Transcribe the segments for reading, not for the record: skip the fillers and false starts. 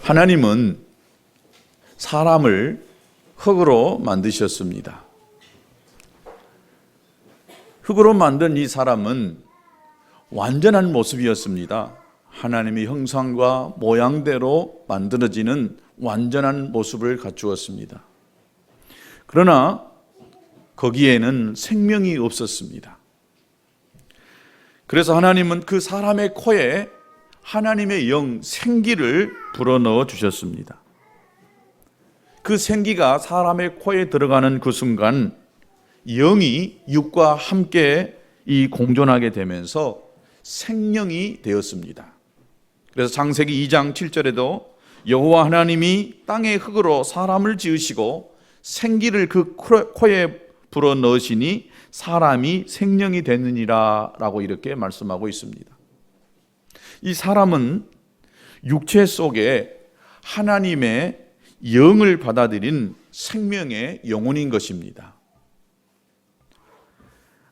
하나님은 사람을 흙으로 만드셨습니다. 흙으로 만든 이 사람은 완전한 모습이었습니다. 하나님의 형상과 모양대로 만들어지는 완전한 모습을 갖추었습니다. 그러나 거기에는 생명이 없었습니다. 그래서 하나님은 그 사람의 코에 하나님의 영 생기를 불어넣어 주셨습니다. 그 생기가 사람의 코에 들어가는 그 순간 영이 육과 함께 공존하게 되면서 생명이 되었습니다. 그래서 창세기 2장 7절에도 여호와 하나님이 땅의 흙으로 사람을 지으시고 생기를 그 코에 불어넣으시니 사람이 생명이 되느니라 라고 이렇게 말씀하고 있습니다. 이 사람은 육체 속에 하나님의 영을 받아들인 생명의 영혼인 것입니다.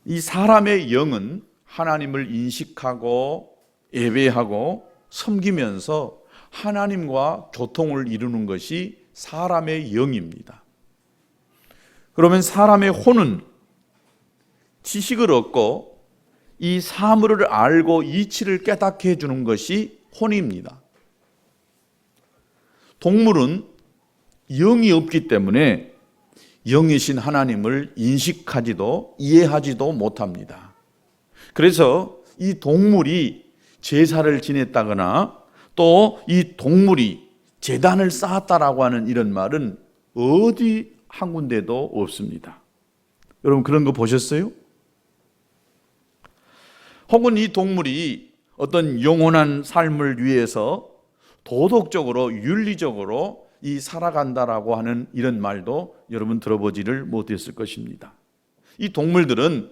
이 사람의 영은 하나님을 인식하고 예배하고 섬기면서 하나님과 교통을 이루는 것이 사람의 영입니다. 그러면 사람의 혼은 지식을 얻고 이 사물을 알고 이치를 깨닫게 해주는 것이 혼입니다. 동물은 영이 없기 때문에 영이신 하나님을 인식하지도 이해하지도 못합니다. 그래서 이 동물이 제사를 지냈다거나 또 이 동물이 제단을 쌓았다라고 하는 이런 말은 어디 한 군데도 없습니다. 여러분 그런 거 보셨어요? 혹은 이 동물이 어떤 영원한 삶을 위해서 도덕적으로 윤리적으로 살아간다라고 하는 이런 말도 여러분 들어보지를 못했을 것입니다. 이 동물들은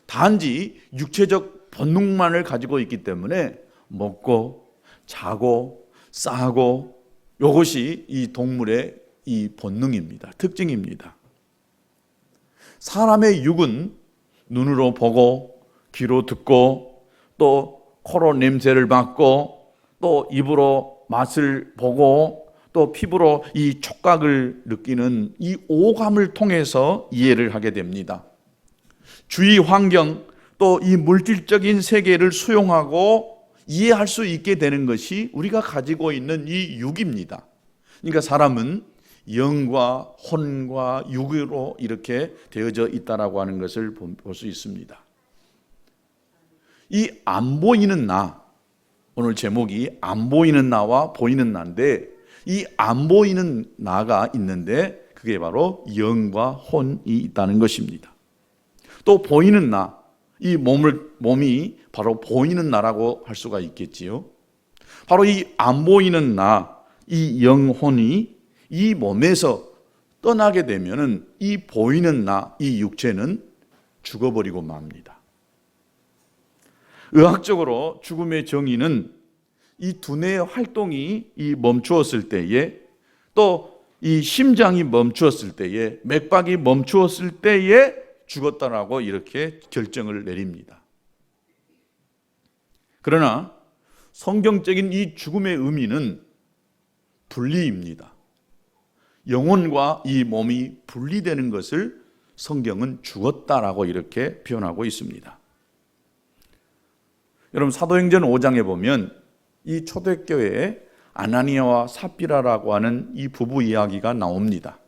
단지 육체적 본능만을 가지고 있기 때문에 먹고 자고 싸고 이것이 이 동물의 이 본능입니다. 특징입니다. 사람의 육은 눈으로 보고 귀로 듣고 또 코로 냄새를 맡고 또 입으로 맛을 보고 또 피부로 이 촉각을 느끼는 이 오감을 통해서 이해를 하게 됩니다. 주위 환경 또 이 물질적인 세계를 수용하고 이해할 수 있게 되는 것이 우리가 가지고 있는 이 육입니다. 그러니까 사람은 영과 혼과 육으로 이렇게 되어져 있다라고 하는 것을 볼 수 있습니다. 이 안 보이는 나, 오늘 제목이 안 보이는 나와 보이는 나인데 이 안 보이는 나가 있는데 그게 바로 영과 혼이 있다는 것입니다. 또 보이는 나, 이 몸이 바로 보이는 나라고 할 수가 있겠지요. 바로 이 안 보이는 나, 이 영혼이 이 몸에서 떠나게 되면은 이 보이는 나, 이 육체는 죽어버리고 맙니다. 의학적으로 죽음의 정의는 이 두뇌의 활동이 멈추었을 때에 또 이 심장이 멈추었을 때에 맥박이 멈추었을 때에 죽었다라고 이렇게 결정을 내립니다. 그러나 성경적인 이 죽음의 의미는 분리입니다. 영혼과 이 몸이 분리되는 것을 성경은 죽었다라고 이렇게 표현하고 있습니다. 여러분 사도행전 5장에 보면 이 초대교회에 아나니아와 삽비라라고 하는 이 부부 이야기가 나옵니다.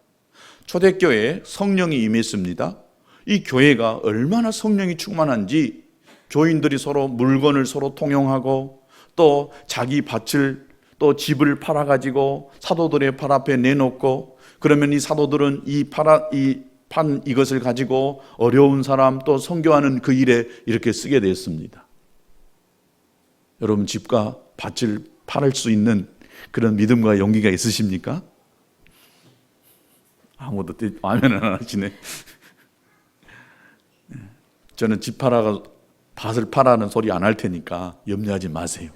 초대교회에 성령이 임했습니다. 이 교회가 얼마나 성령이 충만한지 교인들이 서로 물건을 서로 통용하고 또 자기 밭을 또 집을 팔아가지고 사도들의 발 앞에 내놓고 그러면 이 사도들은 판 이것을 가지고 어려운 사람 또 선교하는 그 일에 이렇게 쓰게 됐습니다. 여러분 집과 밭을 팔을 수 있는 그런 믿음과 용기가 있으십니까? 아무도 아멘 안 하시네. 저는 집 팔아가 밭을 팔아는 소리 안 할 테니까 염려하지 마세요.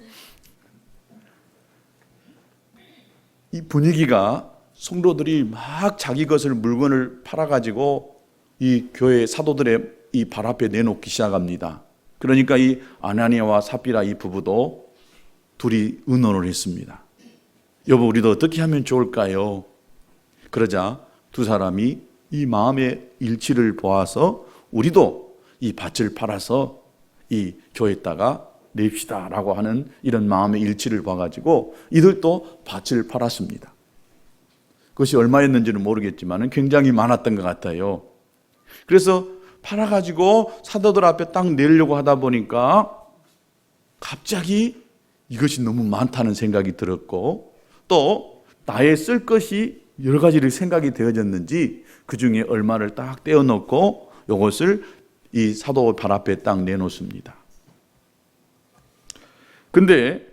이 분위기가 성도들이 막 자기 것을 물건을 팔아가지고 이 교회 사도들의 이 발 앞에 내놓기 시작합니다. 그러니까 이 아나니아와 삽비라 이 부부도 둘이 의논을 했습니다. 여보, 우리도 어떻게 하면 좋을까요? 그러자 두 사람이 이 마음의 일치를 보아서 우리도 이 밭을 팔아서 이 교회에다가 냅시다 라고 하는 이런 마음의 일치를 봐가지고 이들도 밭을 팔았습니다. 그것이 얼마였는지는 모르겠지만 굉장히 많았던 것 같아요. 그래서 팔아가지고 사도들 앞에 딱 내려고 하다 보니까 갑자기 이것이 너무 많다는 생각이 들었고, 또 나의 쓸 것이 여러 가지를 생각이 되어졌는지 그 중에 얼마를 딱 떼어놓고 이것을 이 사도 발 앞에 딱 내놓습니다. 근데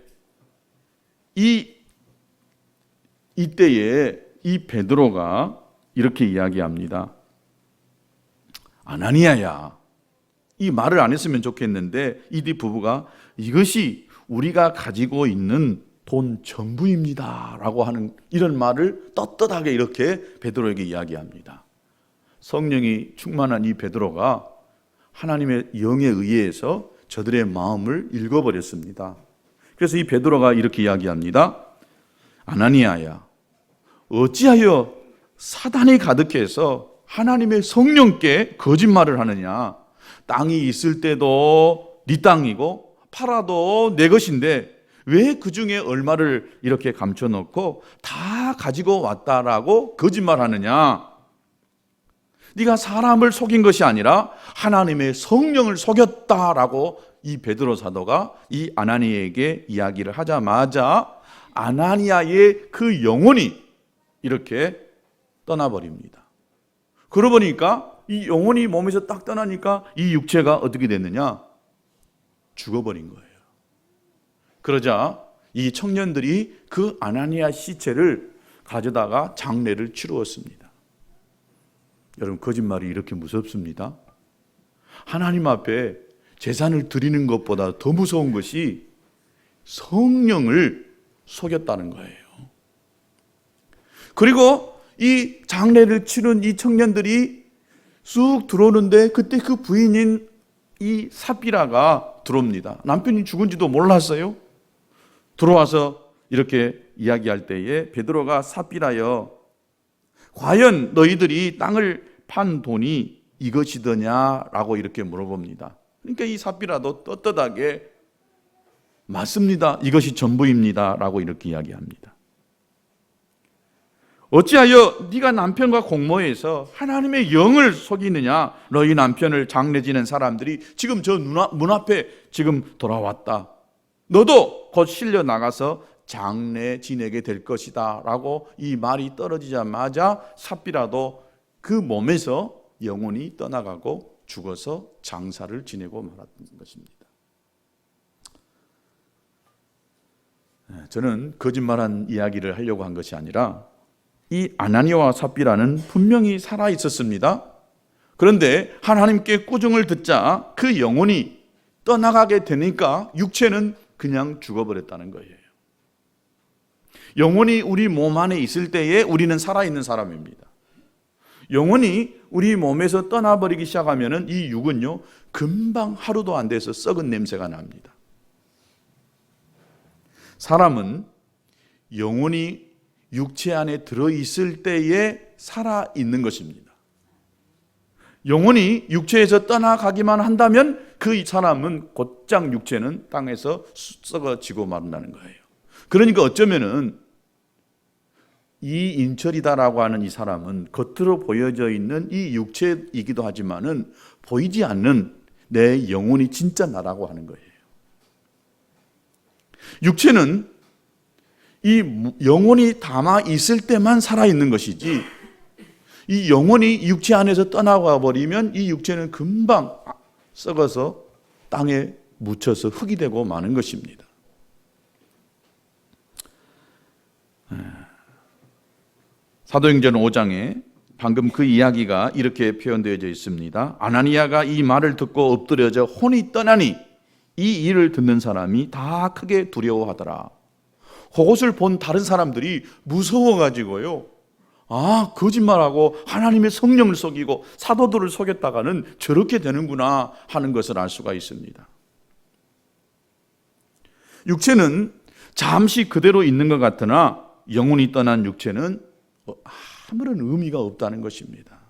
이때에 이 베드로가 이렇게 이야기합니다. 아나니아야, 이 말을 안 했으면 좋겠는데 이 부부가 이것이 우리가 가지고 있는 돈 전부입니다 라고 하는 이런 말을 떳떳하게 이렇게 베드로에게 이야기합니다. 성령이 충만한 이 베드로가 하나님의 영에 의해서 저들의 마음을 읽어버렸습니다. 그래서 이 베드로가 이렇게 이야기합니다. 아나니아야, 어찌하여 사단이 가득해서 하나님의 성령께 거짓말을 하느냐. 땅이 있을 때도 네 땅이고 팔아도 내 것인데 왜 그 중에 얼마를 이렇게 감춰놓고 다 가지고 왔다라고 거짓말하느냐. 네가 사람을 속인 것이 아니라 하나님의 성령을 속였다라고 이 베드로 사도가 이 아나니아에게 이야기를 하자마자 아나니아의 그 영혼이 이렇게 떠나버립니다. 그러고 보니까 이 영혼이 몸에서 딱 떠나니까 이 육체가 어떻게 됐느냐? 죽어버린 거예요. 그러자 이 청년들이 그 아나니아 시체를 가져다가 장례를 치루었습니다. 여러분, 거짓말이 이렇게 무섭습니다. 하나님 앞에 제사를 드리는 것보다 더 무서운 것이 성령을 속였다는 거예요. 그리고 이 장례를 치른 이 청년들이 쑥 들어오는데 그때 그 부인인 이 삽비라가 들어옵니다. 남편이 죽은지도 몰랐어요. 들어와서 이렇게 이야기할 때에 베드로가 삽비라여, 과연 너희들이 땅을 판 돈이 이것이더냐라고 이렇게 물어봅니다. 그러니까 이 삽비라도 떳떳하게 맞습니다, 이것이 전부입니다 라고 이렇게 이야기합니다. 어찌하여 네가 남편과 공모해서 하나님의 영을 속이느냐. 너희 남편을 장례 지낸 사람들이 지금 저 문 앞에 지금 돌아왔다. 너도 곧 실려 나가서 장례 지내게 될 것이다 라고 이 말이 떨어지자마자 삽비라도 그 몸에서 영혼이 떠나가고 죽어서 장사를 지내고 말았던 것입니다. 저는 거짓말한 이야기를 하려고 한 것이 아니라 이 아나니아와 삽비라는 분명히 살아 있었습니다. 그런데 하나님께 꾸중을 듣자 그 영혼이 떠나가게 되니까 육체는 그냥 죽어버렸다는 거예요. 영혼이 우리 몸 안에 있을 때에 우리는 살아있는 사람입니다. 영혼이 우리 몸에서 떠나버리기 시작하면 이 육은요, 금방 하루도 안 돼서 썩은 냄새가 납니다. 사람은 영혼이 육체 안에 들어있을 때에 살아있는 것입니다. 영혼이 육체에서 떠나가기만 한다면 그 사람은 곧장 육체는 땅에서 썩어지고 마른다는 거예요. 그러니까 어쩌면은 이인철이다라고 하는 이 사람은 겉으로 보여져 있는 이 육체이기도 하지만은 보이지 않는 내 영혼이 진짜 나라고 하는 거예요. 육체는 이 영혼이 담아 있을 때만 살아있는 것이지, 이 영혼이 육체 안에서 떠나가 버리면 이 육체는 금방 썩어서 땅에 묻혀서 흙이 되고 마는 것입니다. 사도행전 5장에 방금 그 이야기가 이렇게 표현되어져 있습니다. 아나니아가 이 말을 듣고 엎드려져 혼이 떠나니 이 일을 듣는 사람이 다 크게 두려워하더라. 그것을 본 다른 사람들이 무서워가지고요, 아, 거짓말하고 하나님의 성령을 속이고 사도들을 속였다가는 저렇게 되는구나 하는 것을 알 수가 있습니다. 육체는 잠시 그대로 있는 것 같으나 영혼이 떠난 육체는 아무런 의미가 없다는 것입니다.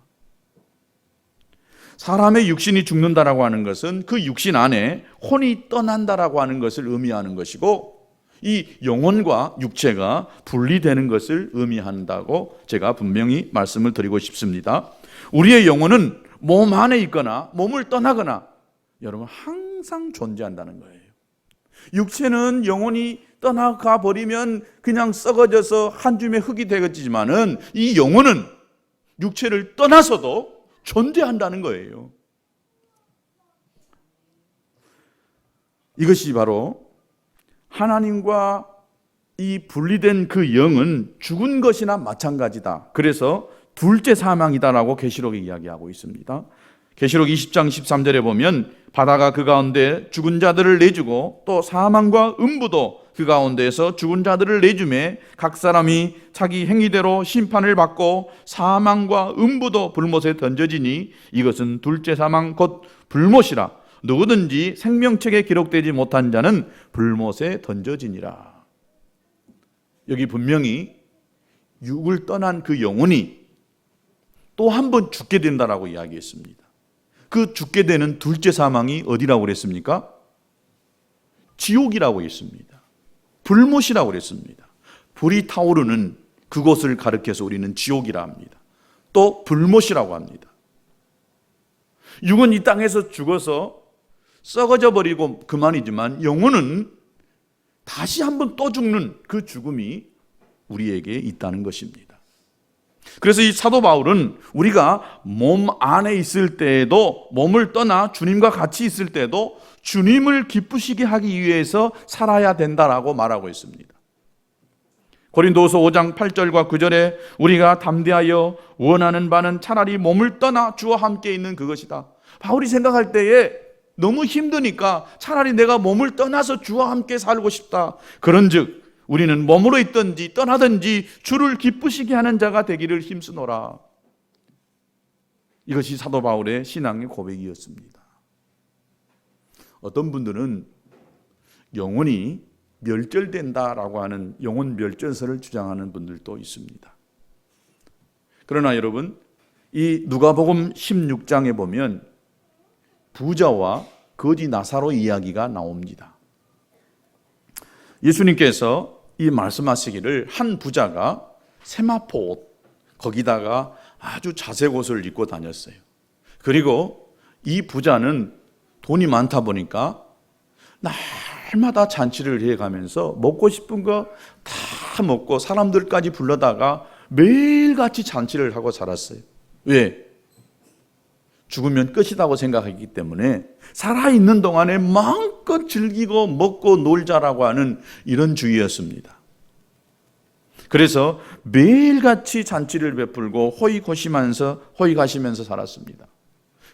사람의 육신이 죽는다라고 하는 것은 그 육신 안에 혼이 떠난다라고 하는 것을 의미하는 것이고, 이 영혼과 육체가 분리되는 것을 의미한다고 제가 분명히 말씀을 드리고 싶습니다. 우리의 영혼은 몸 안에 있거나 몸을 떠나거나 여러분 항상 존재한다는 거예요. 육체는 영혼이 떠나가 버리면 그냥 썩어져서 한 줌의 흙이 되겠지만은 이 영혼은 육체를 떠나서도 존재한다는 거예요. 이것이 바로 하나님과 이 분리된 그 영은 죽은 것이나 마찬가지다. 그래서 둘째 사망이다라고 계시록이 이야기하고 있습니다. 계시록 20장 13절에 보면 바다가 그 가운데 죽은 자들을 내주고 또 사망과 음부도 그 가운데에서 죽은 자들을 내주매 각 사람이 자기 행위대로 심판을 받고 사망과 음부도 불못에 던져지니 이것은 둘째 사망 곧 불못이라. 누구든지 생명책에 기록되지 못한 자는 불못에 던져지니라. 여기 분명히 육을 떠난 그 영혼이 또 한 번 죽게 된다라고 이야기했습니다. 그 죽게 되는 둘째 사망이 어디라고 그랬습니까? 지옥이라고 했습니다. 불못이라고 그랬습니다. 불이 타오르는 그곳을 가리켜서 우리는 지옥이라 합니다. 또 불못이라고 합니다. 육은 이 땅에서 죽어서 썩어져 버리고 그만이지만 영혼은 다시 한번 또 죽는 그 죽음이 우리에게 있다는 것입니다. 그래서 이 사도 바울은 우리가 몸 안에 있을 때에도, 몸을 떠나 주님과 같이 있을 때에도 주님을 기쁘시게 하기 위해서 살아야 된다라고 말하고 있습니다. 고린도후서 5장 8절과 9절에 우리가 담대하여 원하는 바는 차라리 몸을 떠나 주와 함께 있는 그것이다. 바울이 생각할 때에 너무 힘드니까 차라리 내가 몸을 떠나서 주와 함께 살고 싶다. 그런즉 우리는 몸으로 있든지 떠나든지 주를 기쁘시게 하는 자가 되기를 힘쓰노라. 이것이 사도 바울의 신앙의 고백이었습니다. 어떤 분들은 영혼이 멸절된다라고 하는 영혼 멸절설을 주장하는 분들도 있습니다. 그러나 여러분, 이 누가복음 16장에 보면 부자와 거지 나사로 이야기가 나옵니다. 예수님께서 이 말씀하시기를 한 부자가 세마포 옷, 거기다가 아주 자색 옷을 입고 다녔어요. 그리고 이 부자는 돈이 많다 보니까 날마다 잔치를 해가면서 먹고 싶은 거 다 먹고 사람들까지 불러다가 매일같이 잔치를 하고 살았어요. 왜? 죽으면 끝이라고 생각했기 때문에 살아있는 동안에 마음껏 즐기고 먹고 놀자라고 하는 이런 주의였습니다. 그래서 매일같이 잔치를 베풀고 호의가시면서 살았습니다.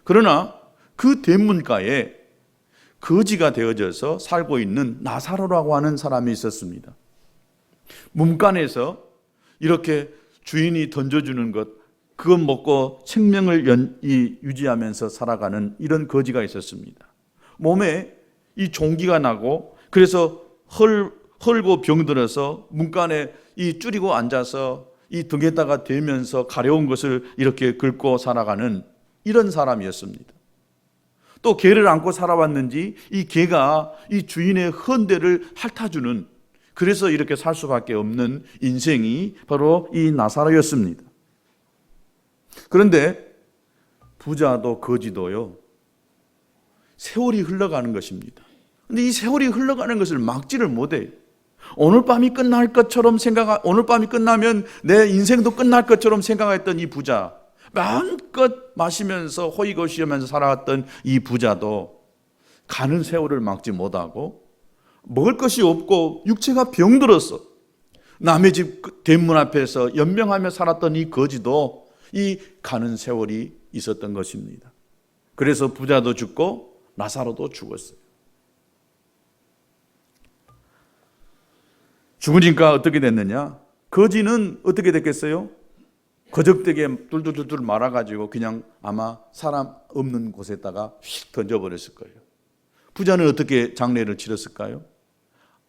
그러나 그 대문가에 거지가 되어져서 살고 있는 나사로라고 하는 사람이 있었습니다. 문간에서 이렇게 주인이 던져주는 것, 그것 먹고 생명을 유지하면서 살아가는 이런 거지가 있었습니다. 몸에 이 종기가 나고 그래서 헐고 병들어서 문간에 이 줄이고 앉아서 이 등에다가 대면서 가려운 것을 이렇게 긁고 살아가는 이런 사람이었습니다. 또 개를 안고 살아왔는지 이 개가 이 주인의 헌대를 핥아주는, 그래서 이렇게 살 수밖에 없는 인생이 바로 이 나사로였습니다. 그런데 부자도 거지도요, 세월이 흘러가는 것입니다. 그런데 이 세월이 흘러가는 것을 막지를 못해요. 오늘 밤이 끝날 것처럼 오늘 밤이 끝나면 내 인생도 끝날 것처럼 생각했던 이 부자, 마음껏 마시면서 호의거시하면서 살아왔던 이 부자도 가는 세월을 막지 못하고 먹을 것이 없고 육체가 병들었어. 남의 집 대문 앞에서 연명하며 살았던 이 거지도 이 가는 세월이 있었던 것입니다. 그래서 부자도 죽고 나사로도 죽었어요. 죽으니까 어떻게 됐느냐? 거지는 어떻게 됐겠어요? 거적되게 뚫뚫뚫 말아가지고 그냥 아마 사람 없는 곳에다가 휙 던져버렸을 거예요. 부자는 어떻게 장례를 치렀을까요?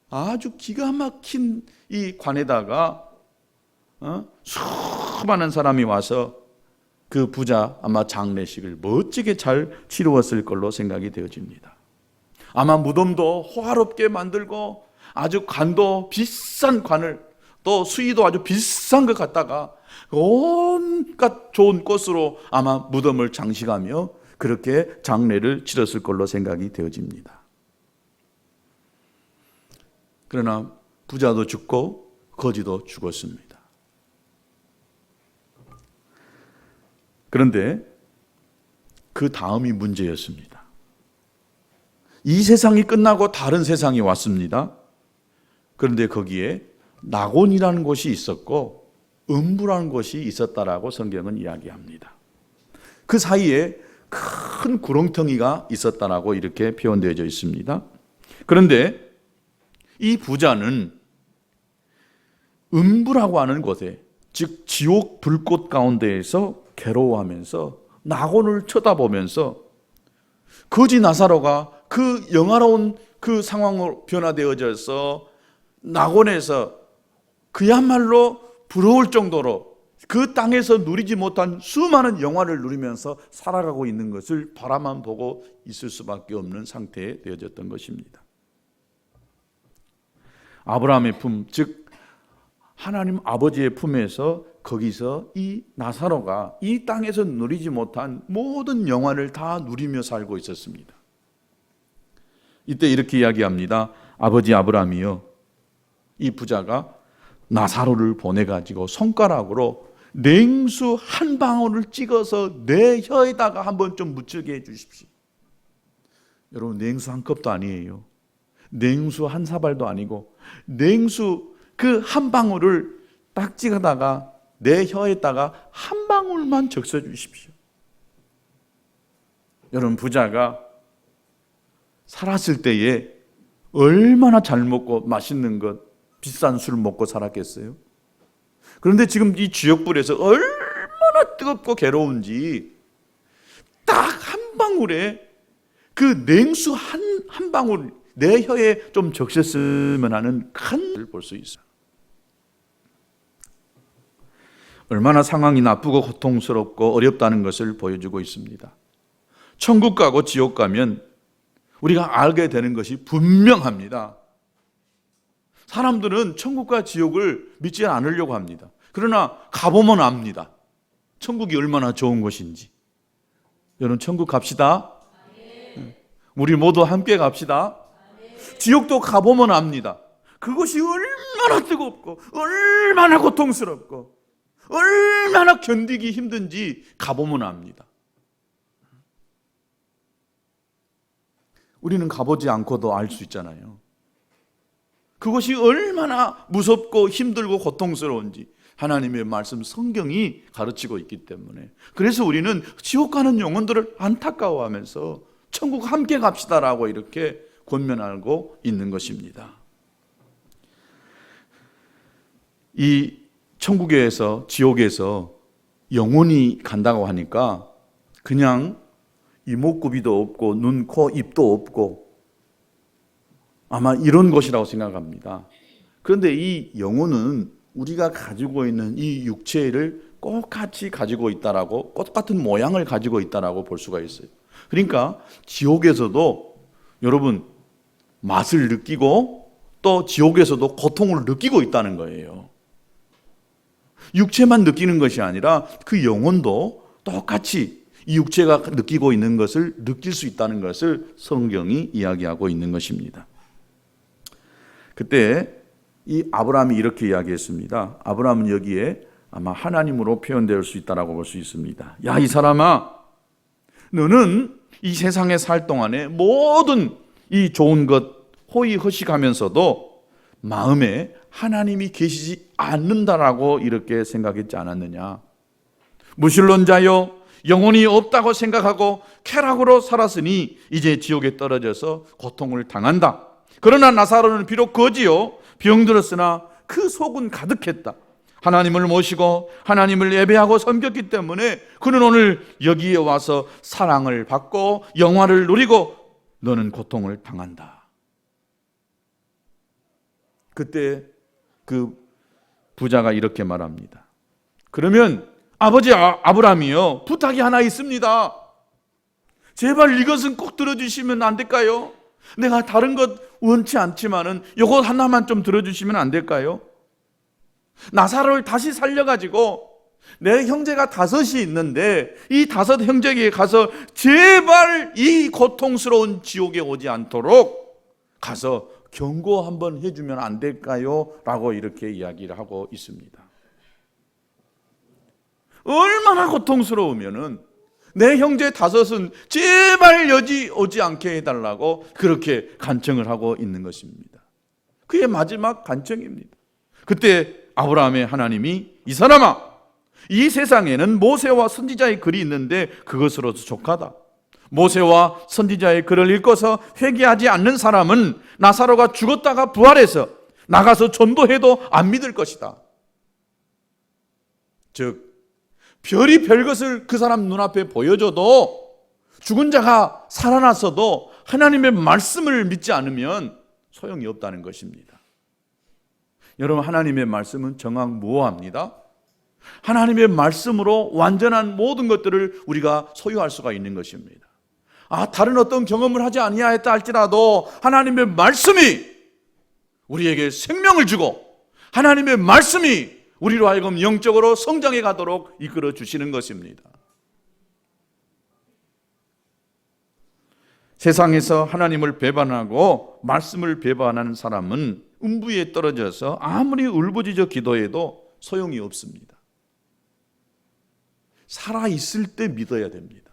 아주 기가 막힌 이 관에다가 수많은 사람이 와서 그 부자 아마 장례식을 멋지게 잘 치루었을 걸로 생각이 되어집니다. 아마 무덤도 호화롭게 만들고 아주 관도 비싼 관을 또 수의도 아주 비싼 것 갖다가 온갖 좋은 꽃으로 아마 무덤을 장식하며 그렇게 장례를 치렀을 걸로 생각이 되어집니다. 그러나 부자도 죽고 거지도 죽었습니다. 그런데 그 다음이 문제였습니다. 이 세상이 끝나고 다른 세상이 왔습니다. 그런데 거기에 낙원이라는 곳이 있었고 음부라는 곳이 있었다라고 성경은 이야기합니다. 그 사이에 큰 구렁텅이가 있었다라고 이렇게 표현되어져 있습니다. 그런데 이 부자는 음부라고 하는 곳에, 즉 지옥 불꽃 가운데에서 괴로워하면서 낙원을 쳐다보면서 거지 나사로가 그 영화로운 그 상황으로 변화되어져서 낙원에서 그야말로 부러울 정도로 그 땅에서 누리지 못한 수많은 영화를 누리면서 살아가고 있는 것을 바라만 보고 있을 수밖에 없는 상태에 되어졌던 것입니다. 아브라함의 품, 즉 하나님 아버지의 품에서 거기서 이 나사로가 이 땅에서 누리지 못한 모든 영화를 다 누리며 살고 있었습니다. 이때 이렇게 이야기합니다. 아버지 아브라함이요, 이 부자가 나사로를 보내가지고 손가락으로 냉수 한 방울을 찍어서 내 혀에다가 한번 좀 묻히게 해주십시오. 여러분, 냉수 한 컵도 아니에요. 냉수 한 사발도 아니고 냉수 그 한 방울을 딱 찍어다가 내 혀에다가 한 방울만 적셔 주십시오. 여러분, 부자가 살았을 때에 얼마나 잘 먹고 맛있는 것, 비싼 술 먹고 살았겠어요? 그런데 지금 이 지옥불에서 얼마나 뜨겁고 괴로운지 딱 한 방울에 그 냉수 한 방울 내 혀에 좀 적셨으면 하는 큰 걸 볼 수 있어요. 얼마나 상황이 나쁘고 고통스럽고 어렵다는 것을 보여주고 있습니다. 천국 가고 지옥 가면 우리가 알게 되는 것이 분명합니다. 사람들은 천국과 지옥을 믿지 않으려고 합니다. 그러나 가보면 압니다. 천국이 얼마나 좋은 곳인지. 여러분, 천국 갑시다. 우리 모두 함께 갑시다. 지옥도 가보면 압니다. 그것이 얼마나 뜨겁고 얼마나 고통스럽고 얼마나 견디기 힘든지 가보면 압니다. 우리는 가보지 않고도 알 수 있잖아요. 그것이 얼마나 무섭고 힘들고 고통스러운지 하나님의 말씀 성경이 가르치고 있기 때문에, 그래서 우리는 지옥 가는 영혼들을 안타까워하면서 천국 함께 갑시다라고 이렇게 권면하고 있는 것입니다. 이 천국에서 지옥에서 영혼이 간다고 하니까 그냥 이목구비도 없고 눈, 코, 입도 없고 아마 이런 것이라고 생각합니다. 그런데 이 영혼은 우리가 가지고 있는 이 육체를 똑같이 가지고 있다라고, 똑같은 모양을 가지고 있다라고 볼 수가 있어요. 그러니까 지옥에서도 여러분 맛을 느끼고 또 지옥에서도 고통을 느끼고 있다는 거예요. 육체만 느끼는 것이 아니라 그 영혼도 똑같이 이 육체가 느끼고 있는 것을 느낄 수 있다는 것을 성경이 이야기하고 있는 것입니다. 그때 이 아브라함이 이렇게 이야기했습니다. 아브라함은 여기에 아마 하나님으로 표현될 수 있다라고 볼 수 있습니다. 야, 이 사람아, 너는 이 세상에 살 동안에 모든 이 좋은 것 호의허식하면서도 마음에 하나님이 계시지 않는다라고 이렇게 생각했지 않았느냐? 무신론자여, 영혼이 없다고 생각하고 쾌락으로 살았으니 이제 지옥에 떨어져서 고통을 당한다. 그러나 나사로는 비록 거지요 병들었으나 그 속은 가득했다. 하나님을 모시고 하나님을 예배하고 섬겼기 때문에 그는 오늘 여기에 와서 사랑을 받고 영화를 누리고 너는 고통을 당한다. 그때 그 부자가 이렇게 말합니다. 그러면 아버지 아브라함이요, 부탁이 하나 있습니다. 제발 이것은 꼭 들어주시면 안 될까요? 내가 다른 것 원치 않지만은 이것 하나만 좀 들어주시면 안 될까요? 나사로를 다시 살려가지고 내 형제가 5이 있는데 이 5 형제에게 가서 제발 이 고통스러운 지옥에 오지 않도록 가서 경고 한번 해주면 안 될까요? 라고 이렇게 이야기를 하고 있습니다. 얼마나 고통스러우면은 내 형제 5은 제발 여지 오지 않게 해달라고 그렇게 간청을 하고 있는 것입니다. 그의 마지막 간청입니다. 그때 아브라함의 하나님이 이 사람아, 이 세상에는 모세와 선지자의 글이 있는데 그것으로도 족하다. 모세와 선지자의 글을 읽고서 회개하지 않는 사람은 나사로가 죽었다가 부활해서 나가서 전도해도 안 믿을 것이다. 즉 별이 별것을 그 사람 눈앞에 보여줘도 죽은 자가 살아났어도 하나님의 말씀을 믿지 않으면 소용이 없다는 것입니다. 여러분, 하나님의 말씀은 정확무오합니다. 하나님의 말씀으로 완전한 모든 것들을 우리가 소유할 수가 있는 것입니다. 다른 어떤 경험을 하지 아니하였다 할지라도 하나님의 말씀이 우리에게 생명을 주고 하나님의 말씀이 우리로 하여금 영적으로 성장해 가도록 이끌어 주시는 것입니다. 세상에서 하나님을 배반하고 말씀을 배반하는 사람은 음부에 떨어져서 아무리 울부짖어 기도해도 소용이 없습니다. 살아있을 때 믿어야 됩니다.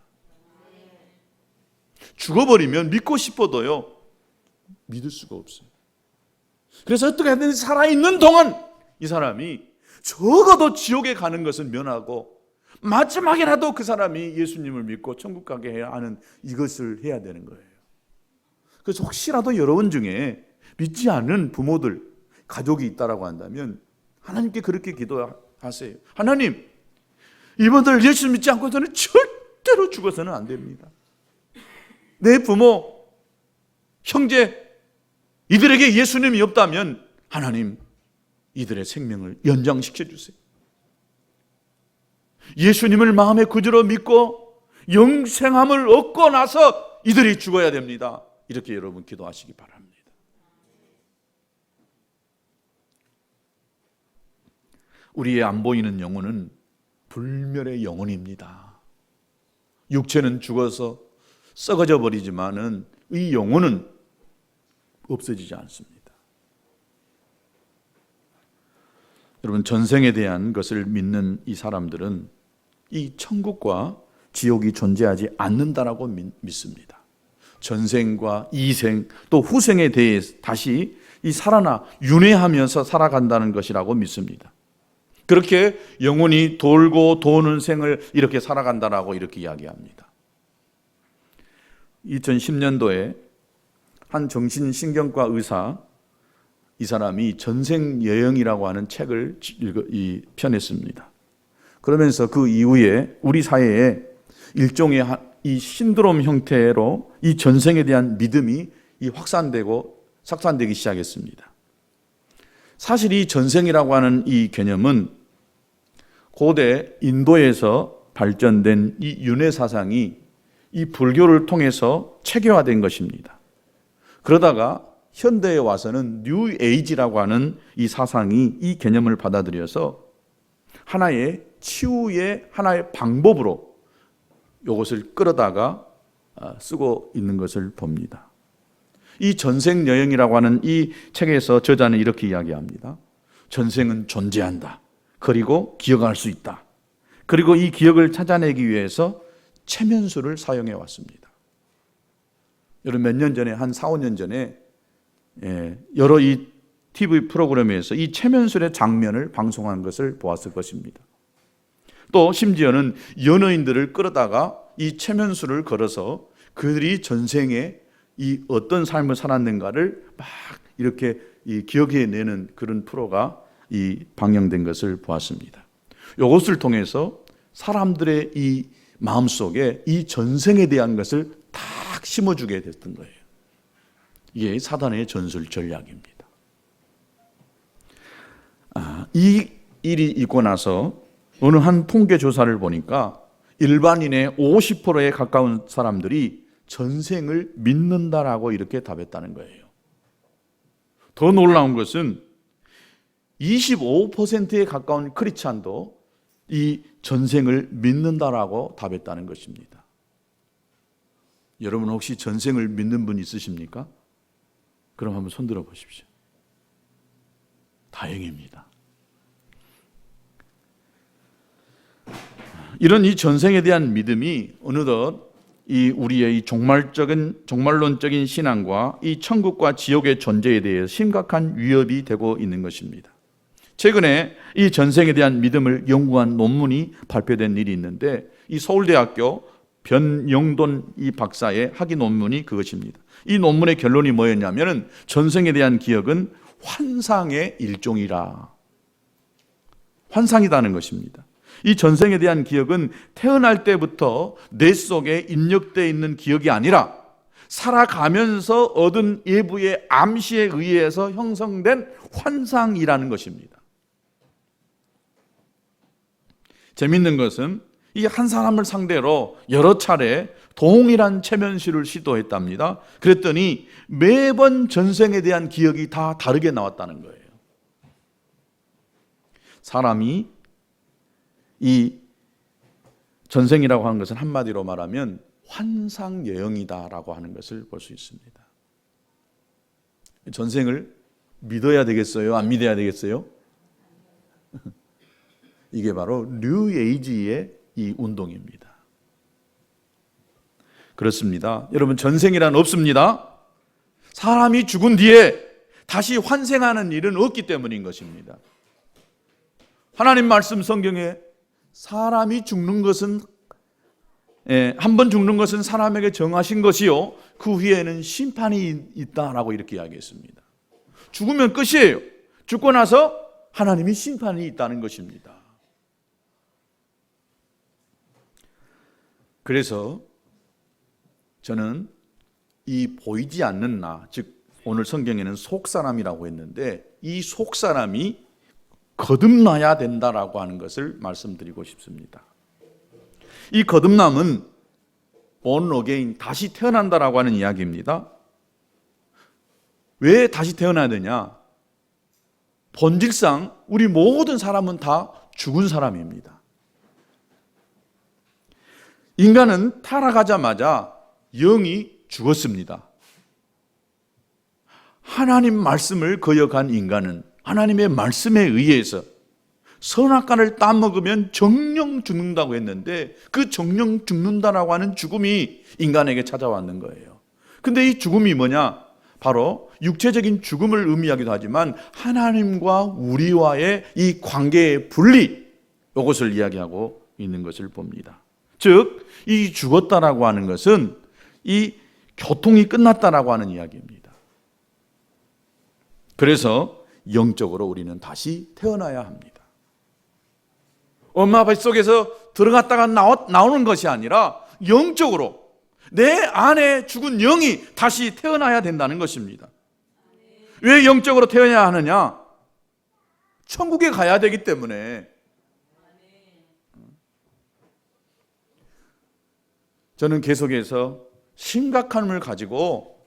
죽어버리면 믿고 싶어도요, 믿을 수가 없어요. 그래서 어떻게 하든지 살아있는 동안 이 사람이 적어도 지옥에 가는 것은 면하고 마지막에라도 그 사람이 예수님을 믿고 천국 가게 해야 하는 이것을 해야 되는 거예요. 그래서 혹시라도 여러분 중에 믿지 않는 부모들, 가족이 있다라고 한다면 하나님께 그렇게 기도하세요. 하나님, 이분들 예수 믿지 않고서는 절대로 죽어서는 안 됩니다. 내 부모, 형제, 이들에게 예수님이 없다면 하나님, 이들의 생명을 연장시켜 주세요. 예수님을 마음의 구주로 믿고 영생함을 얻고 나서 이들이 죽어야 됩니다. 이렇게 여러분 기도하시기 바랍니다. 우리의 안 보이는 영혼은 불멸의 영혼입니다. 육체는 죽어서 썩어져 버리지만은 이 영혼은 없어지지 않습니다. 여러분, 전생에 대한 것을 믿는 이 사람들은 이 천국과 지옥이 존재하지 않는다라고 믿습니다. 전생과 이생 또 후생에 대해 다시 이 살아나 윤회하면서 살아간다는 것이라고 믿습니다. 그렇게 영혼이 돌고 도는 생을 이렇게 살아간다라고 이렇게 이야기합니다. 2010년도에 한 정신신경과 의사, 이 사람이 전생여행이라고 하는 책을 펴냈습니다. 그러면서 그 이후에 우리 사회에 일종의 이 신드롬 형태로 이 전생에 대한 믿음이 확산되기 시작했습니다. 사실 이 전생이라고 하는 이 개념은 고대 인도에서 발전된 이 윤회 사상이 이 불교를 통해서 체계화된 것입니다. 그러다가 현대에 와서는 뉴 에이지라고 하는 이 사상이 이 개념을 받아들여서 하나의 치유의 하나의 방법으로 이것을 끌어다가 쓰고 있는 것을 봅니다. 이 전생 여행이라고 하는 이 책에서 저자는 이렇게 이야기합니다. 전생은 존재한다. 그리고 기억할 수 있다. 그리고 이 기억을 찾아내기 위해서 체면술을 사용해 왔습니다. 여러분, 몇 년 전에, 한 4, 5년 전에 여러 이 TV 프로그램에서 이 체면술의 장면을 방송한 것을 보았을 것입니다. 또 심지어는 연예인들을 끌어다가 이 체면술을 걸어서 그들이 전생에 이 어떤 삶을 살았는가를 막 이렇게 기억해내는 그런 프로가 이 방영된 것을 보았습니다. 이것을 통해서 사람들의 이 마음속에 이 전생에 대한 것을 딱 심어주게 됐던 거예요. 이게 사단의 전술 전략입니다. 이 일이 있고 나서 어느 한 통계 조사를 보니까 일반인의 50%에 가까운 사람들이 전생을 믿는다라고 이렇게 답했다는 거예요. 더 놀라운 것은 25%에 가까운 크리스찬도 이 전생을 믿는다라고 답했다는 것입니다. 여러분 혹시 전생을 믿는 분 있으십니까? 그럼 한번 손들어 보십시오. 다행입니다. 이런 이 전생에 대한 믿음이 어느덧 이 우리의 이 종말론적인 신앙과 이 천국과 지옥의 존재에 대해 심각한 위협이 되고 있는 것입니다. 최근에 이 전생에 대한 믿음을 연구한 논문이 발표된 일이 있는데 이 서울대학교 변영돈 이 박사의 학위 논문이 그것입니다. 이 논문의 결론이 뭐였냐면은 전생에 대한 기억은 환상의 일종이라. 환상이라는 것입니다. 이 전생에 대한 기억은 태어날 때부터 뇌 속에 입력되어 있는 기억이 아니라 살아가면서 얻은 외부의 암시에 의해서 형성된 환상이라는 것입니다. 재밌는 것은 이 한 사람을 상대로 여러 차례 동일한 최면시를 시도했답니다. 그랬더니 매번 전생에 대한 기억이 다 다르게 나왔다는 거예요. 사람이 이 전생이라고 하는 것은 한마디로 말하면 환상 여행이다라고 하는 것을 볼 수 있습니다. 전생을 믿어야 되겠어요? 안 믿어야 되겠어요? 이게 바로 뉴 에이지의 이 운동입니다. 그렇습니다. 여러분 전생이란 없습니다. 사람이 죽은 뒤에 다시 환생하는 일은 없기 때문인 것입니다. 하나님 말씀 성경에 사람이 죽는 것은 한 번 죽는 것은 사람에게 정하신 것이요 그 후에는 심판이 있다라고 이렇게 이야기했습니다. 죽으면 끝이에요. 죽고 나서 하나님이 심판이 있다는 것입니다. 그래서 저는 이 보이지 않는 나, 즉 오늘 성경에는 속사람이라고 했는데 이 속사람이 거듭나야 된다라고 하는 것을 말씀드리고 싶습니다. 이 거듭남은 born again, 다시 태어난다라고 하는 이야기입니다. 왜 다시 태어나야 되냐? 본질상 우리 모든 사람은 다 죽은 사람입니다. 인간은 타락하자마자 영이 죽었습니다. 하나님 말씀을 거역한 인간은 하나님의 말씀에 의해서 선악과를 따먹으면 정령 죽는다고 했는데 그 정령 죽는다라고 하는 죽음이 인간에게 찾아왔는 거예요. 근데 이 죽음이 뭐냐? 바로 육체적인 죽음을 의미하기도 하지만 하나님과 우리와의 이 관계의 분리, 이것을 이야기하고 있는 것을 봅니다. 즉, 이 죽었다라고 하는 것은 이 교통이 끝났다라고 하는 이야기입니다. 그래서 영적으로 우리는 다시 태어나야 합니다. 엄마 뱃속에서 들어갔다가 나오는 것이 아니라 영적으로 내 안에 죽은 영이 다시 태어나야 된다는 것입니다. 왜 영적으로 태어나야 하느냐? 천국에 가야 되기 때문에. 저는 계속해서 심각함을 가지고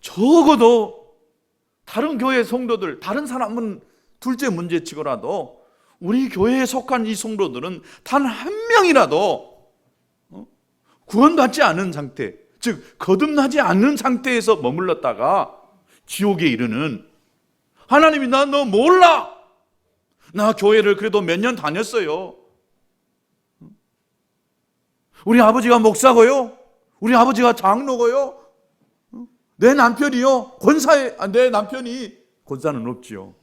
적어도 다른 교회 성도들, 다른 사람은 둘째 문제치고라도 우리 교회에 속한 이 성도들은 단 한 명이라도 구원받지 않은 상태, 즉 거듭나지 않는 상태에서 머물렀다가 지옥에 이르는, 하나님이 나 너 몰라, 나 교회를 그래도 몇 년 다녔어요, 우리 아버지가 목사고요, 우리 아버지가 장로고요, 내 남편이요 내 남편이 권사는 없지요,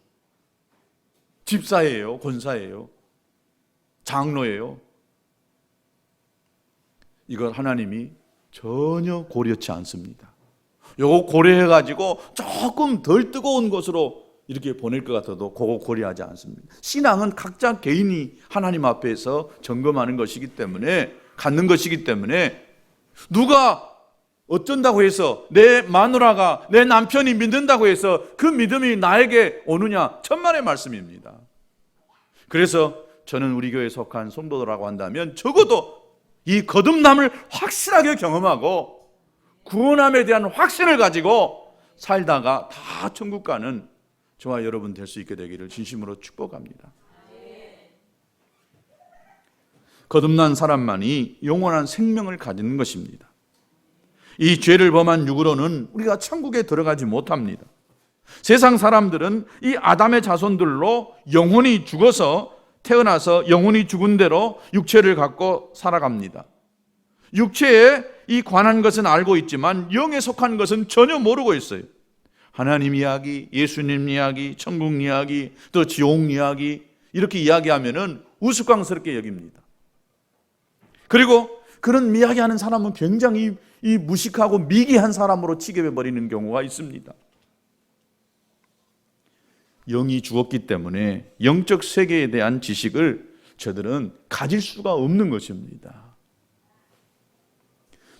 집사예요, 권사예요, 장로예요. 이걸 하나님이 전혀 고려치 않습니다. 요거 고려해가지고 조금 덜 뜨거운 것으로 이렇게 보낼 것 같아도 그거 고려하지 않습니다. 신앙은 각자 개인이 하나님 앞에서 점검하는 것이기 때문에, 갖는 것이기 때문에 누가 어쩐다고 해서 내 마누라가 내 남편이 믿는다고 해서 그 믿음이 나에게 오느냐? 천만의 말씀입니다. 그래서 저는 우리 교회에 속한 성도들하고 한다면 적어도 이 거듭남을 확실하게 경험하고 구원함에 대한 확신을 가지고 살다가 다 천국 가는 저와 여러분 될 수 있게 되기를 진심으로 축복합니다. 거듭난 사람만이 영원한 생명을 가지는 것입니다. 이 죄를 범한 육으로는 우리가 천국에 들어가지 못합니다. 세상 사람들은 이 아담의 자손들로 영혼이 죽어서 태어나서 영혼이 죽은 대로 육체를 갖고 살아갑니다. 육체에 이 관한 것은 알고 있지만 영에 속한 것은 전혀 모르고 있어요. 하나님 이야기, 예수님 이야기, 천국 이야기, 또 지옥 이야기 이렇게 이야기하면은 우스꽝스럽게 여깁니다. 그리고 그런 이야기하는 사람은 굉장히 이 무식하고 미개한 사람으로 취급해버리는 경우가 있습니다. 영이 죽었기 때문에 영적 세계에 대한 지식을 저들은 가질 수가 없는 것입니다.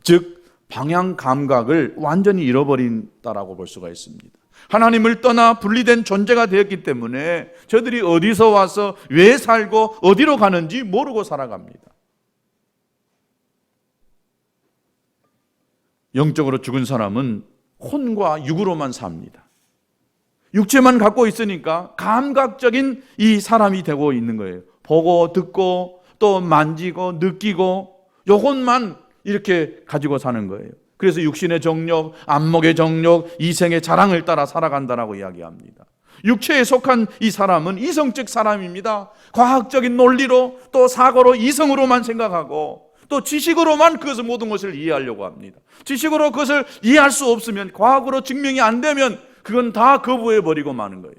즉 방향 감각을 완전히 잃어버린다라고 볼 수가 있습니다. 하나님을 떠나 분리된 존재가 되었기 때문에 저들이 어디서 와서 왜 살고 어디로 가는지 모르고 살아갑니다. 영적으로 죽은 사람은 혼과 육으로만 삽니다. 육체만 갖고 있으니까 감각적인 이 사람이 되고 있는 거예요. 보고 듣고 또 만지고 느끼고 요것만 이렇게 가지고 사는 거예요. 그래서 육신의 정욕, 안목의 정욕, 이생의 자랑을 따라 살아간다라고 이야기합니다. 육체에 속한 이 사람은 이성적 사람입니다. 과학적인 논리로 또 사고로 이성으로만 생각하고 또 지식으로만 그것을 모든 것을 이해하려고 합니다. 지식으로 그것을 이해할 수 없으면, 과학으로 증명이 안 되면 그건 다 거부해버리고 마는 거예요.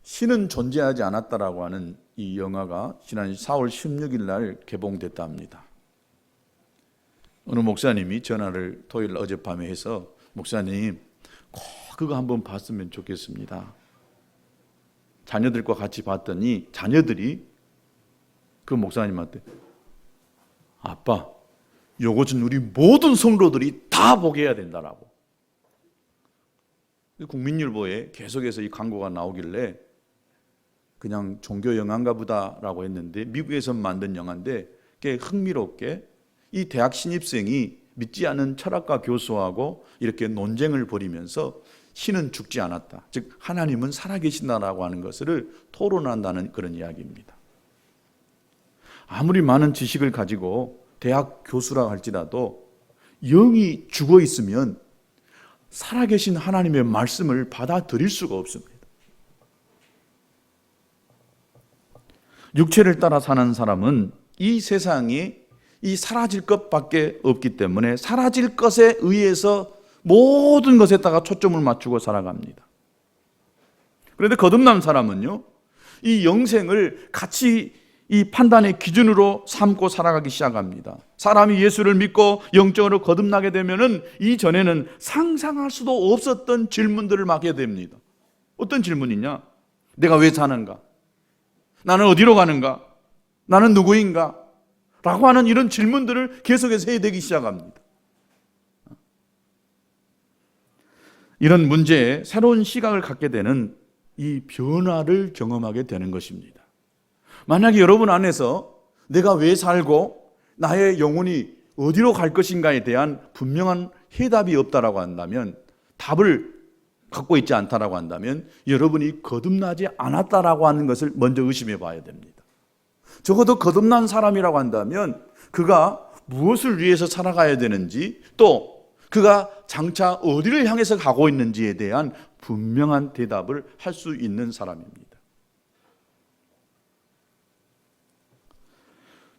신은 존재하지 않았다라고 하는 이 영화가 지난 4월 16일 날 개봉됐다 합니다. 어느 목사님이 전화를 토요일 어젯밤에 해서 목사님 꼭 그거 한번 봤으면 좋겠습니다. 자녀들과 같이 봤더니 자녀들이 그 목사님한테 아빠, 요것은 우리 모든 성도들이 다 보게 해야 된다라고. 국민일보에 계속해서 이 광고가 나오길래 그냥 종교 영화인가 보다라고 했는데 미국에서 만든 영화인데 꽤 흥미롭게 이 대학 신입생이 믿지 않은 철학과 교수하고 이렇게 논쟁을 벌이면서 신은 죽지 않았다, 즉 하나님은 살아계신다라고 하는 것을 토론한다는 그런 이야기입니다. 아무리 많은 지식을 가지고 대학 교수라 할지라도 영이 죽어 있으면 살아계신 하나님의 말씀을 받아들일 수가 없습니다. 육체를 따라 사는 사람은 이 세상이 이 사라질 것밖에 없기 때문에 사라질 것에 의해서 모든 것에다가 초점을 맞추고 살아갑니다. 그런데 거듭난 사람은요, 이 영생을 같이 이 판단의 기준으로 삼고 살아가기 시작합니다. 사람이 예수를 믿고 영적으로 거듭나게 되면은 이전에는 상상할 수도 없었던 질문들을 하게 됩니다. 어떤 질문이냐? 내가 왜 사는가? 나는 어디로 가는가? 나는 누구인가? 라고 하는 이런 질문들을 계속해서 해야 되기 시작합니다. 이런 문제에 새로운 시각을 갖게 되는 이 변화를 경험하게 되는 것입니다. 만약에 여러분 안에서 내가 왜 살고 나의 영혼이 어디로 갈 것인가에 대한 분명한 해답이 없다라고 한다면, 답을 갖고 있지 않다라고 한다면 여러분이 거듭나지 않았다라고 하는 것을 먼저 의심해 봐야 됩니다. 적어도 거듭난 사람이라고 한다면 그가 무엇을 위해서 살아가야 되는지, 또 그가 장차 어디를 향해서 가고 있는지에 대한 분명한 대답을 할 수 있는 사람입니다.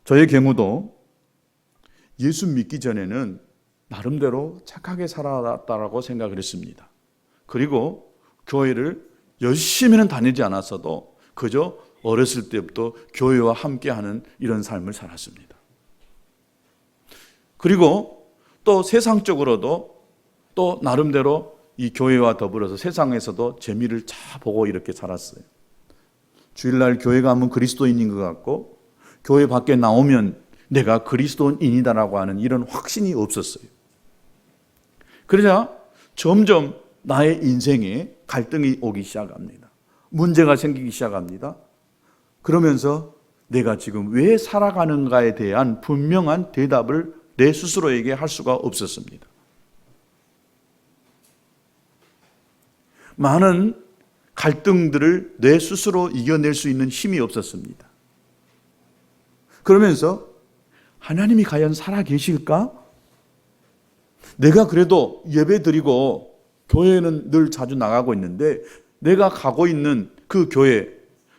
저의 경우도 예수 믿기 전에는 나름대로 착하게 살아왔다라고 생각을 했습니다. 그리고 교회를 열심히는 다니지 않았어도 그저 어렸을 때부터 교회와 함께하는 이런 삶을 살았습니다. 그리고 또 세상적으로도 또 나름대로 이 교회와 더불어서 세상에서도 재미를 잘 보고 이렇게 살았어요. 주일날 교회 가면 그리스도인인 것 같고 교회 밖에 나오면 내가 그리스도인이다라고 하는 이런 확신이 없었어요. 그러자 점점 나의 인생에 갈등이 오기 시작합니다. 문제가 생기기 시작합니다. 그러면서 내가 지금 왜 살아가는가에 대한 분명한 대답을 내 스스로에게 할 수가 없었습니다. 많은 갈등들을 내 스스로 이겨낼 수 있는 힘이 없었습니다. 그러면서 하나님이 과연 살아 계실까? 내가 그래도 예배 드리고 교회는 늘 자주 나가고 있는데 내가 가고 있는 그 교회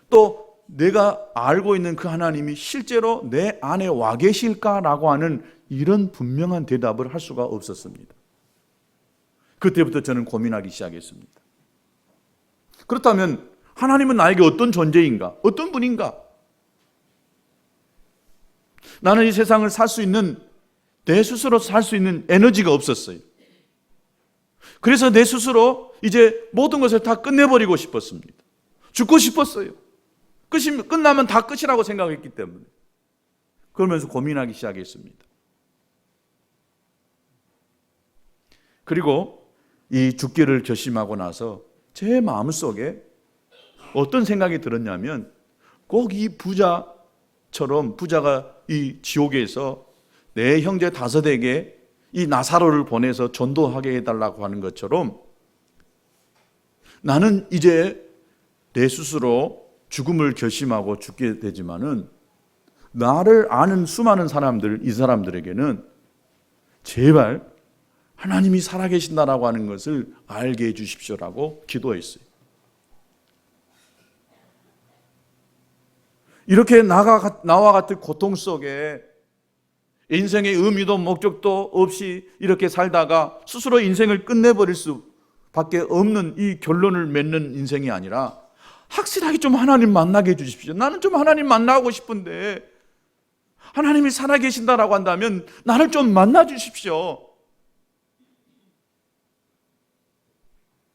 또 내가 알고 있는 그 하나님이 실제로 내 안에 와 계실까라고 하는 이런 분명한 대답을 할 수가 없었습니다. 그때부터 저는 고민하기 시작했습니다. 그렇다면 하나님은 나에게 어떤 존재인가? 어떤 분인가? 나는 이 세상을 살 수 있는 내 스스로 살 수 있는 에너지가 없었어요. 그래서 내 스스로 이제 모든 것을 다 끝내버리고 싶었습니다. 죽고 싶었어요. 끝나면 다 끝이라고 생각했기 때문에. 그러면서 고민하기 시작했습니다. 그리고 이 죽기를 결심하고 나서 제 마음속에 어떤 생각이 들었냐면 꼭 이 부자처럼 부자가 이 지옥에서 내 형제 5에게 이 나사로를 보내서 전도하게 해달라고 하는 것처럼 나는 이제 내 스스로 죽음을 결심하고 죽게 되지만은 나를 아는 수많은 사람들, 이 사람들에게는 제발 하나님이 살아계신다라고 하는 것을 알게 해주십시오라고 기도했어요. 이렇게 나와 같은 고통 속에 인생의 의미도 목적도 없이 이렇게 살다가 스스로 인생을 끝내버릴 수밖에 없는 이 결론을 맺는 인생이 아니라 확실하게 좀 하나님 만나게 해주십시오. 나는 좀 하나님 만나고 싶은데 하나님이 살아계신다라고 한다면 나를 좀 만나 주십시오.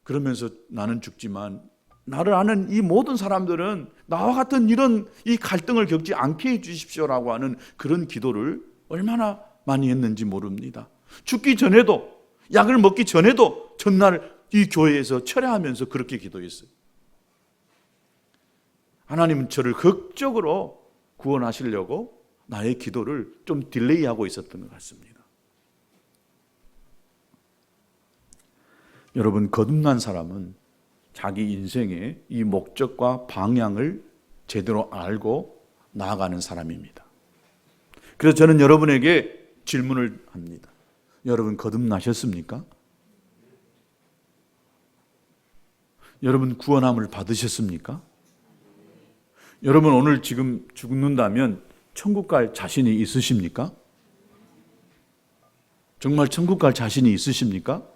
그러면서 나는 죽지만 나를 아는 이 모든 사람들은 나와 같은 이런 이 갈등을 겪지 않게 해주십시오라고 하는 그런 기도를 얼마나 많이 했는지 모릅니다. 죽기 전에도 약을 먹기 전에도 전날 이 교회에서 철회하면서 그렇게 기도했어요. 하나님은 저를 극적으로 구원하시려고 나의 기도를 좀 딜레이하고 있었던 것 같습니다. 여러분, 거듭난 사람은 자기 인생의 이 목적과 방향을 제대로 알고 나아가는 사람입니다. 그래서 저는 여러분에게 질문을 합니다. 여러분 거듭나셨습니까? 여러분 구원함을 받으셨습니까? 여러분 오늘 지금 죽는다면 천국 갈 자신이 있으십니까? 정말 천국 갈 자신이 있으십니까?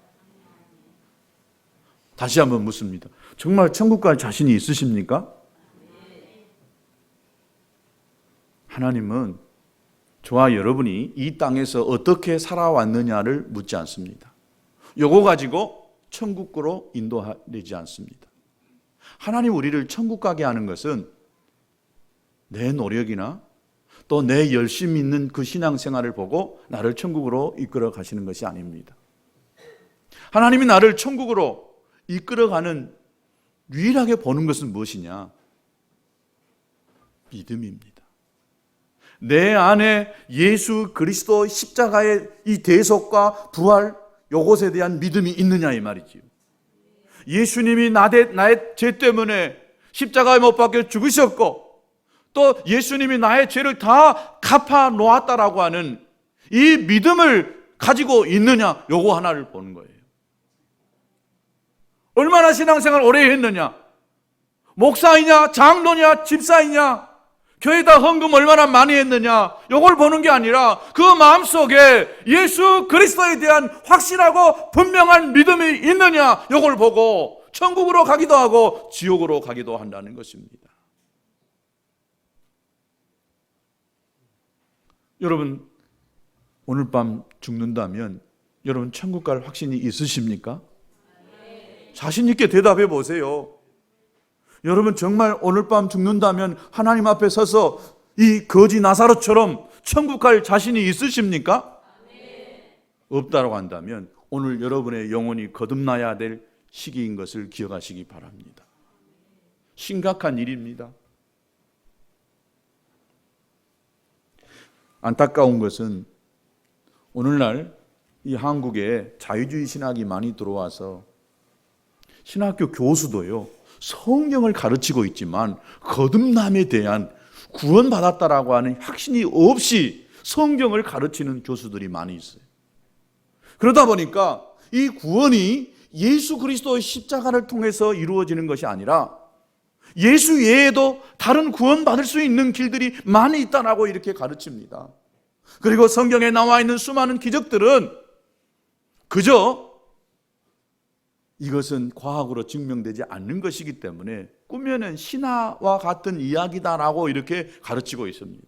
다시 한번 묻습니다. 정말 천국 갈 자신이 있으십니까? 하나님은 저와 여러분이 이 땅에서 어떻게 살아왔느냐를 묻지 않습니다. 요거 가지고 천국으로 인도되지 않습니다. 하나님 우리를 천국 가게 하는 것은 내 노력이나 또 내 열심 있는 그 신앙생활을 보고 나를 천국으로 이끌어 가시는 것이 아닙니다. 하나님이 나를 천국으로 이끌어가는 유일하게 보는 것은 무엇이냐? 믿음입니다. 내 안에 예수 그리스도 십자가의 이 대속과 부활 이것에 대한 믿음이 있느냐 이 말이지요. 예수님이 나의 죄 때문에 십자가에 못 박혀 죽으셨고 또 예수님이 나의 죄를 다 갚아 놓았다라고 하는 이 믿음을 가지고 있느냐 요거 하나를 보는 거예요. 얼마나 신앙생활 오래 했느냐? 목사이냐, 장로냐, 집사이냐, 교회에다 헌금 얼마나 많이 했느냐? 요걸 보는 게 아니라 그 마음속에 예수 그리스도에 대한 확실하고 분명한 믿음이 있느냐? 요걸 보고 천국으로 가기도 하고 지옥으로 가기도 한다는 것입니다. 여러분 오늘 밤 죽는다면 여러분 천국 갈 확신이 있으십니까? 자신 있게 대답해 보세요. 여러분 정말 오늘 밤 죽는다면 하나님 앞에 서서 이 거지 나사로처럼 천국 갈 자신이 있으십니까? 없다고 한다면 오늘 여러분의 영혼이 거듭나야 될 시기인 것을 기억하시기 바랍니다. 심각한 일입니다. 안타까운 것은 오늘날 이 한국에 자유주의 신학이 많이 들어와서 신학교 교수도요, 성경을 가르치고 있지만 거듭남에 대한 구원받았다라고 하는 확신이 없이 성경을 가르치는 교수들이 많이 있어요. 그러다 보니까 이 구원이 예수 그리스도의 십자가를 통해서 이루어지는 것이 아니라 예수 외에도 다른 구원받을 수 있는 길들이 많이 있다라고 이렇게 가르칩니다. 그리고 성경에 나와 있는 수많은 기적들은 그저 이것은 과학으로 증명되지 않는 것이기 때문에 꾸며낸 신화와 같은 이야기다라고 이렇게 가르치고 있습니다.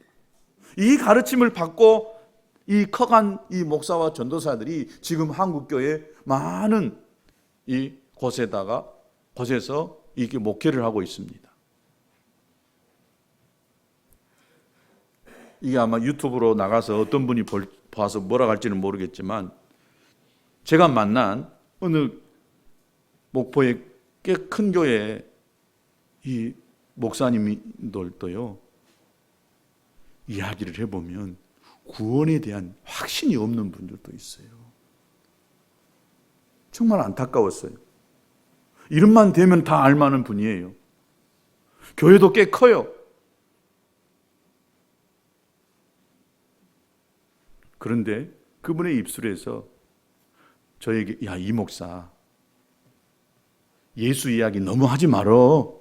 이 가르침을 받고 이 커간 이 목사와 전도사들이 지금 한국교회 많은 이 곳에서 이렇게 목회를 하고 있습니다. 이게 아마 유튜브로 나가서 어떤 분이 봐서 뭐라 할지는 모르겠지만 제가 만난 어느 목포의 꽤 큰 교회 이 목사님들도요 이야기를 해보면 구원에 대한 확신이 없는 분들도 있어요. 정말 안타까웠어요. 이름만 되면 다 알만한 분이에요. 교회도 꽤 커요. 그런데 그분의 입술에서 저에게 야, 이 목사 예수 이야기 너무 하지 말어.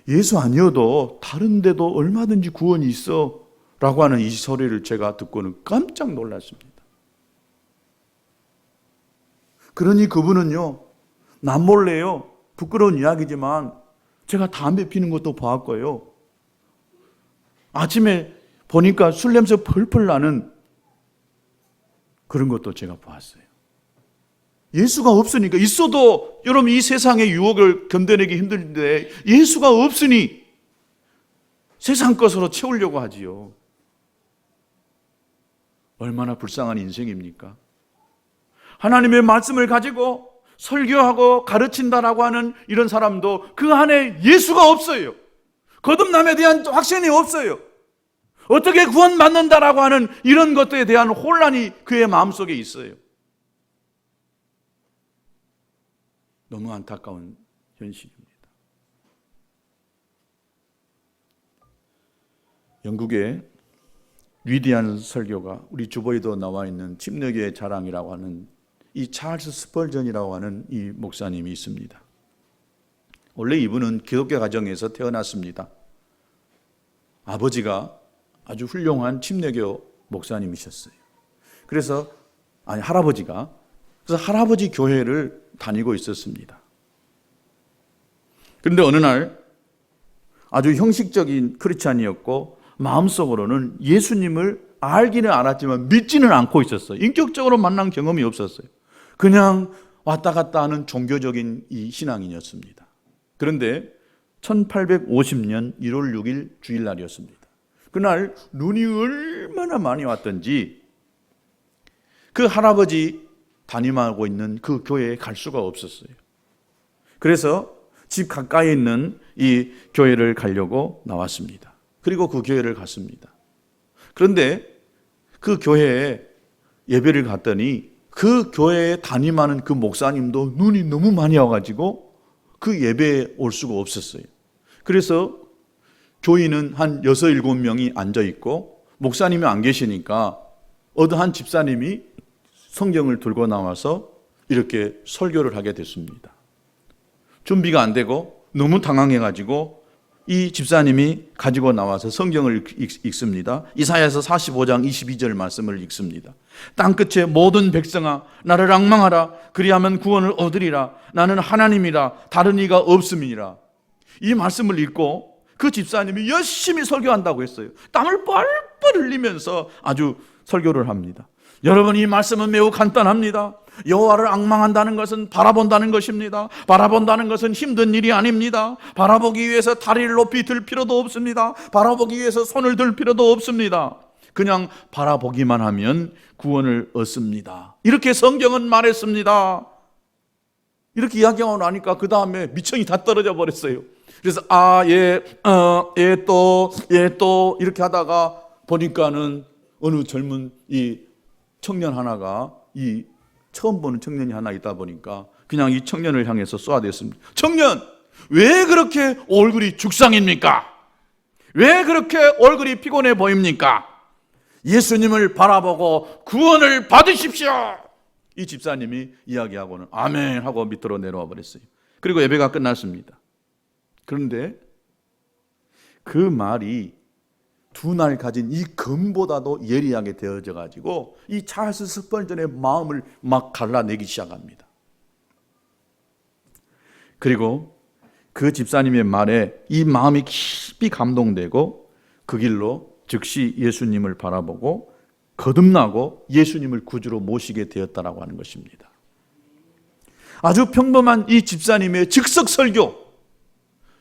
예수 아니어도 다른 데도 얼마든지 구원이 있어 라고 하는 이 소리를 제가 듣고는 깜짝 놀랐습니다. 그러니 그분은요, 남몰래요, 부끄러운 이야기지만 제가 담배 피는 것도 봤고요, 아침에 보니까 술 냄새 펄펄 나는 그런 것도 제가 봤어요. 예수가 없으니까, 있어도 여러분 이 세상의 유혹을 견뎌내기 힘든데 예수가 없으니 세상 것으로 채우려고 하지요. 얼마나 불쌍한 인생입니까? 하나님의 말씀을 가지고 설교하고 가르친다라고 하는 이런 사람도 그 안에 예수가 없어요. 거듭남에 대한 확신이 없어요. 어떻게 구원받는다라고 하는 이런 것들에 대한 혼란이 그의 마음속에 있어요. 너무 안타까운 현실입니다. 영국의 위대한 설교가 우리 주보에도 나와 있는 침례교의 자랑이라고 하는 이 찰스 스펄전이라고 하는 이 목사님이 있습니다. 원래 이분은 기독교 가정에서 태어났습니다. 아버지가 아주 훌륭한 침례교 목사님이셨어요. 그래서 할아버지 교회를 다니고 있었습니다. 그런데 어느 날 아주 형식적인 크리스찬이었고 마음속으로는 예수님을 알기는 알았지만 믿지는 않고 있었어요. 인격적으로 만난 경험이 없었어요. 그냥 왔다 갔다 하는 종교적인 이 신앙인이었습니다. 그런데 1850년 1월 6일 주일날이었습니다. 그날 눈이 얼마나 많이 왔던지 그 할아버지 담임하고 있는 그 교회에 갈 수가 없었어요. 그래서 집 가까이에 있는 이 교회를 가려고 나왔습니다. 그리고 그 교회를 갔습니다. 그런데 그 교회에 예배를 갔더니 그 교회에 담임하는 그 목사님도 눈이 너무 많이 와가지고 그 예배에 올 수가 없었어요. 그래서 교인은 한 6, 7명이 앉아있고 목사님이 안 계시니까 어느 한 집사님이 성경을 들고 나와서 이렇게 설교를 하게 됐습니다. 준비가 안 되고 너무 당황해가지고 이 집사님이 가지고 나와서 성경을 읽습니다. 이사야서 45장 22절 말씀을 읽습니다. 땅끝의 모든 백성아 나를 앙망하라. 그리하면 구원을 얻으리라. 나는 하나님이라 다른 이가 없음이니라. 이 말씀을 읽고 그 집사님이 열심히 설교한다고 했어요. 땀을 뻘뻘 흘리면서 아주 설교를 합니다. 여러분, 이 말씀은 매우 간단합니다. 여호와를 앙망한다는 것은 바라본다는 것입니다. 바라본다는 것은 힘든 일이 아닙니다. 바라보기 위해서 다리를 높이 들 필요도 없습니다. 바라보기 위해서 손을 들 필요도 없습니다. 그냥 바라보기만 하면 구원을 얻습니다. 이렇게 성경은 말했습니다. 이렇게 이야기하고 나니까 그 다음에 미청이 다 떨어져 버렸어요. 그래서 얘 또 이렇게 하다가 보니까는 어느 젊은 이 청년 하나가, 이 처음 보는 청년이 하나 있다 보니까 그냥 이 청년을 향해서 쏘아댔습니다. 청년, 왜 그렇게 얼굴이 죽상입니까? 왜 그렇게 얼굴이 피곤해 보입니까? 예수님을 바라보고 구원을 받으십시오. 이 집사님이 이야기하고는 아멘 하고 밑으로 내려와 버렸어요. 그리고 예배가 끝났습니다. 그런데 그 말이 두 날 가진 이 검보다도 예리하게 되어져 가지고 이 찰스 스펄전의 마음을 막 갈라내기 시작합니다. 그리고 그 집사님의 말에 이 마음이 깊이 감동되고 그 길로 즉시 예수님을 바라보고 거듭나고 예수님을 구주로 모시게 되었다라고 하는 것입니다. 아주 평범한 이 집사님의 즉석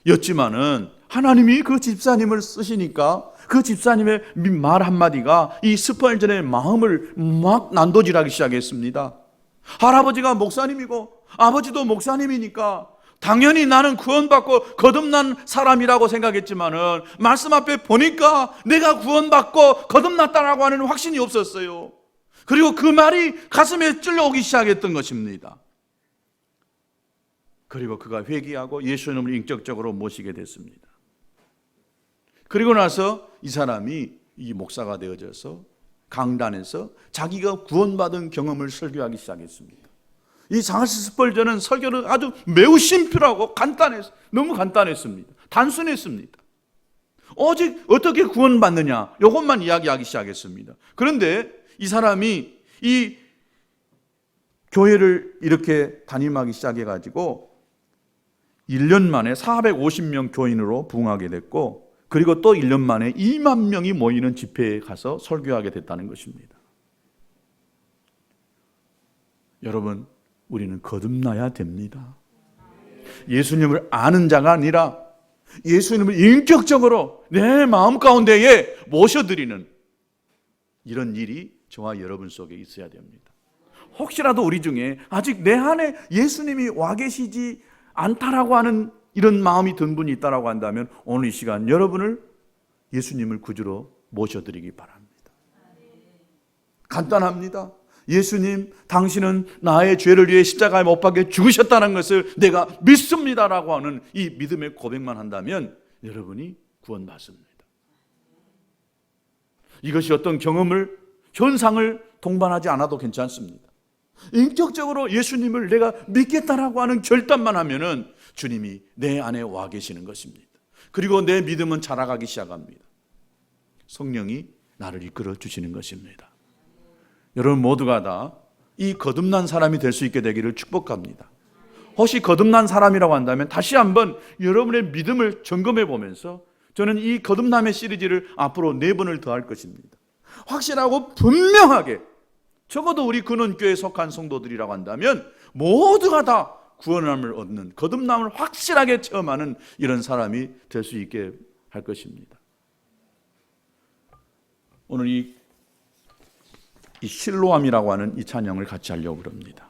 설교였지만은 하나님이 그 집사님을 쓰시니까 그 집사님의 말 한마디가 이 스펄전의 마음을 막 난도질하기 시작했습니다. 할아버지가 목사님이고 아버지도 목사님이니까 당연히 나는 구원받고 거듭난 사람이라고 생각했지만은 말씀 앞에 보니까 내가 구원받고 거듭났다라고 하는 확신이 없었어요. 그리고 그 말이 가슴에 찔러오기 시작했던 것입니다. 그리고 그가 회개하고 예수님을 인격적으로 모시게 됐습니다. 그리고 나서 이 사람이 이 목사가 되어져서 강단에서 자기가 구원받은 경험을 설교하기 시작했습니다. 이 찰스 스펄전은 설교는 아주 매우 심플하고 너무 간단했습니다. 단순했습니다. 오직 어떻게 구원받느냐 이것만 이야기하기 시작했습니다. 그런데 이 사람이 이 교회를 이렇게 담임하기 시작해가지고 1년 만에 450명 교인으로 부흥하게 됐고, 그리고 또 1년 만에 2만 명이 모이는 집회에 가서 설교하게 됐다는 것입니다. 여러분, 우리는 거듭나야 됩니다. 예수님을 아는 자가 아니라 예수님을 인격적으로 내 마음 가운데에 모셔드리는 이런 일이 저와 여러분 속에 있어야 됩니다. 혹시라도 우리 중에 아직 내 안에 예수님이 와 계시지 않다라고 하는 이런 마음이 든 분이 있다라고 한다면 오늘 이 시간 여러분을 예수님을 구주로 모셔드리기 바랍니다. 간단합니다. 예수님, 당신은 나의 죄를 위해 십자가에 못 박혀 죽으셨다는 것을 내가 믿습니다라고 하는 이 믿음의 고백만 한다면 여러분이 구원받습니다. 이것이 어떤 경험을, 현상을 동반하지 않아도 괜찮습니다. 인격적으로 예수님을 내가 믿겠다라고 하는 결단만 하면은 주님이 내 안에 와 계시는 것입니다. 그리고 내 믿음은 자라가기 시작합니다. 성령이 나를 이끌어 주시는 것입니다. 여러분 모두가 다 이 거듭난 사람이 될 수 있게 되기를 축복합니다. 혹시 거듭난 사람이라고 한다면 다시 한번 여러분의 믿음을 점검해 보면서 저는 이 거듭남의 시리즈를 앞으로 4번을 더 할 것입니다. 확실하고 분명하게, 적어도 우리 근원교회에 속한 성도들이라고 한다면 모두가 다 구원함을 얻는, 거듭남을 확실하게 체험하는 이런 사람이 될 수 있게 할 것입니다. 오늘 이 실로암이라고 하는 이 찬양을 같이 하려고 합니다.